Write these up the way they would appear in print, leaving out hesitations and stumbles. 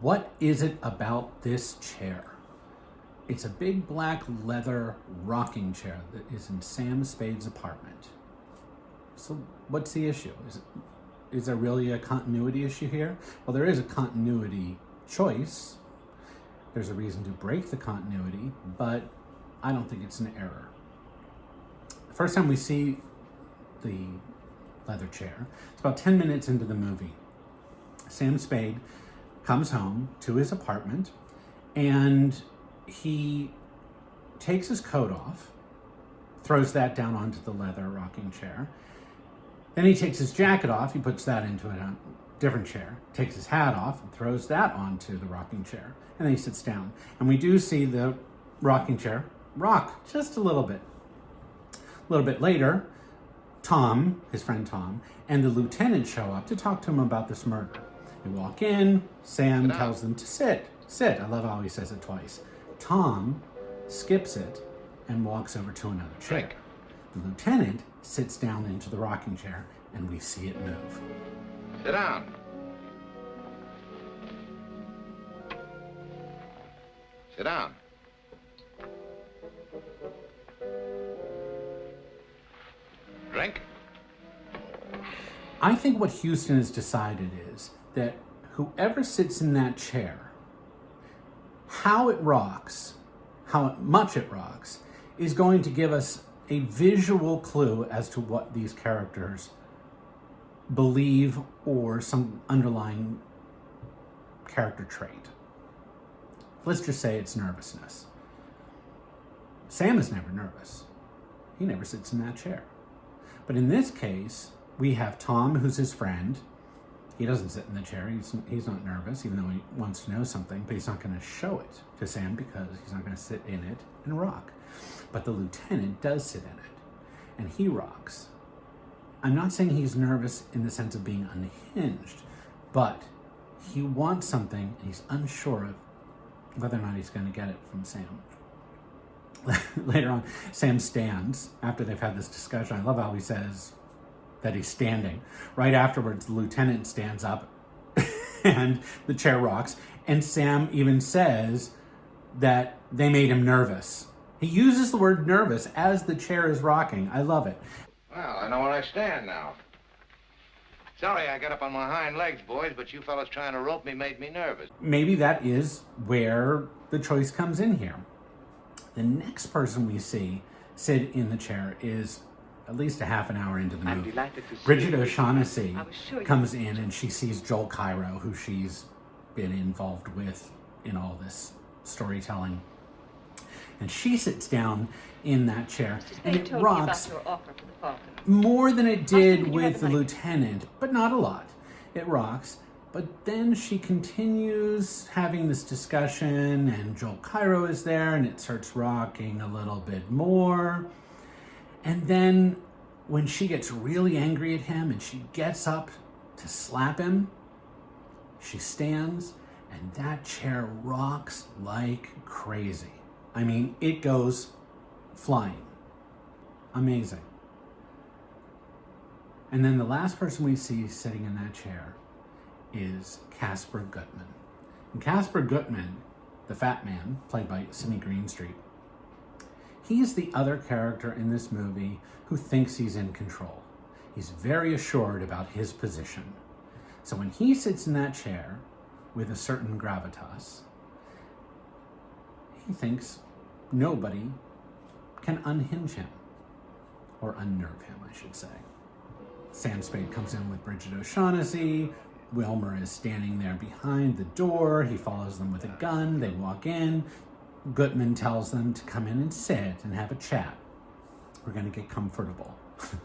What is it about this chair? It's a big black leather rocking chair that is in Sam Spade's apartment. So what's the issue? Is there really a continuity issue here? Well, there is a continuity choice. There's a reason to break the continuity, but I don't think it's an error. The first time we see the leather chair, it's about 10 minutes into the movie. Sam Spade comes home to his apartment and he takes his coat off, throws that down onto the leather rocking chair. Then he takes his jacket off, he puts that into a different chair, takes his hat off and throws that onto the rocking chair. And then he sits down. And we do see the rocking chair rock just a little bit. A little bit later, Tom, his friend Tom, and the lieutenant show up to talk to him about this murder. They walk in, Sam tells them to sit. I love how he says it twice. Tom skips it and walks over to another chair. The lieutenant sits down into the rocking chair and we see it move. Sit down. Sit down. Drink. I think what Huston has decided is that whoever sits in that chair, how it rocks, how much it rocks, is going to give us a visual clue as to what these characters believe or some underlying character trait. Let's just say it's nervousness. Sam is never nervous. He never sits in that chair. But in this case, we have Tom, who's his friend. He doesn't sit in the chair. He's not nervous, even though he wants to know something, but he's not going to show it to Sam because he's not going to sit in it and rock. But the lieutenant does sit in it, and he rocks. I'm not saying he's nervous in the sense of being unhinged, but he wants something, and he's unsure of whether or not he's going to get it from Sam. Later on, Sam stands after they've had this discussion. I love how he says that he's standing. Right afterwards, the lieutenant stands up and the chair rocks. And Sam even says that they made him nervous. He uses the word nervous as the chair is rocking. I love it. Well, I know where I stand now. Sorry I got up on my hind legs, boys, but you fellas trying to rope me made me nervous. Maybe that is where the choice comes in here. The next person we see sit in the chair is at least a half an hour into the movie. Bridget O'Shaughnessy comes in and she sees Joel Cairo, who she's been involved with in all this storytelling. And she sits down in that chair and it rocks more than it did with the lieutenant, but not a lot. It rocks. But then she continues having this discussion and Joel Cairo is there and it starts rocking a little bit more. And then when she gets really angry at him and she gets up to slap him, she stands and that chair rocks like crazy. I mean, it goes flying. Amazing. And then the last person we see sitting in that chair is Casper Gutman. And Casper Gutman, the fat man, played by Sidney Greenstreet, he's the other character in this movie who thinks he's in control. He's very assured about his position. So when he sits in that chair with a certain gravitas, he thinks nobody can unhinge him, or unnerve him, I should say. Sam Spade comes in with Bridget O'Shaughnessy. Wilmer is standing there behind the door. He follows them with a gun. They walk in. Gutman tells them to come in and sit and have a chat. We're going to get comfortable.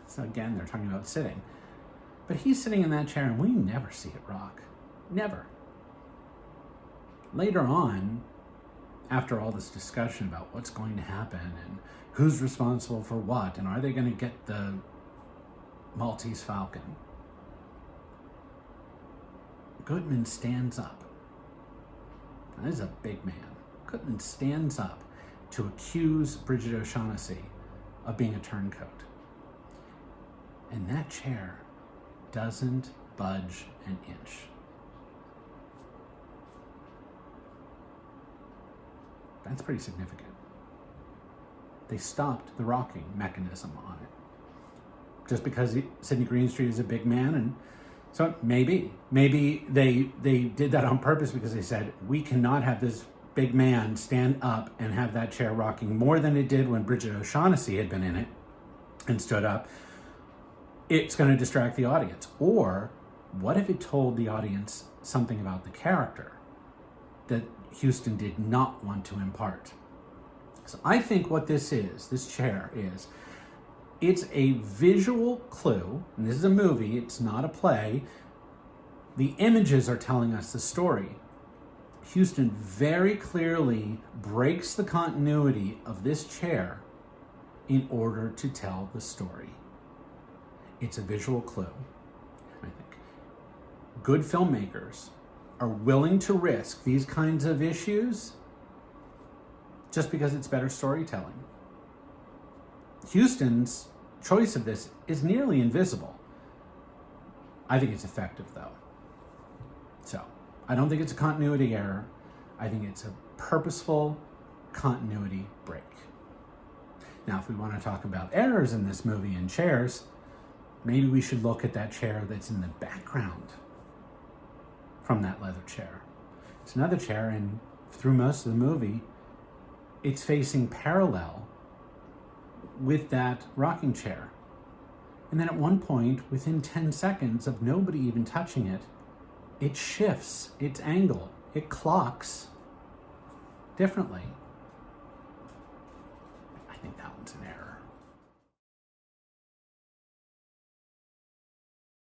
So again, they're talking about sitting. But he's sitting in that chair and we never see it rock. Never. Later on, after all this discussion about what's going to happen and who's responsible for what and are they going to get the Maltese Falcon, Gutman stands up. That is a big man. Gutman stands up to accuse Bridget O'Shaughnessy of being a turncoat. And that chair doesn't budge an inch. That's pretty significant. They stopped the rocking mechanism on it. Just because Sidney Greenstreet is a big man, and so maybe they did that on purpose because they said, we cannot have this big man stand up and have that chair rocking more than it did when Bridget O'Shaughnessy had been in it and stood up. It's going to distract the audience. Or what if it told the audience something about the character that Huston did not want to impart? So I think what this chair is, it's a visual clue, and this is a movie, it's not a play. The images are telling us the story. Huston very clearly breaks the continuity of this chair in order to tell the story. It's a visual clue. I think good filmmakers are willing to risk these kinds of issues just because it's better storytelling. Huston's choice of this is nearly invisible. I think it's effective, though. So, I don't think it's a continuity error. I think it's a purposeful continuity break. Now, if we want to talk about errors in this movie and chairs, maybe we should look at that chair that's in the background from that leather chair. It's another chair, and through most of the movie, it's facing parallel with that rocking chair. And then at one point, within 10 seconds of nobody even touching it, it shifts its angle. It clocks differently. I think that one's an error.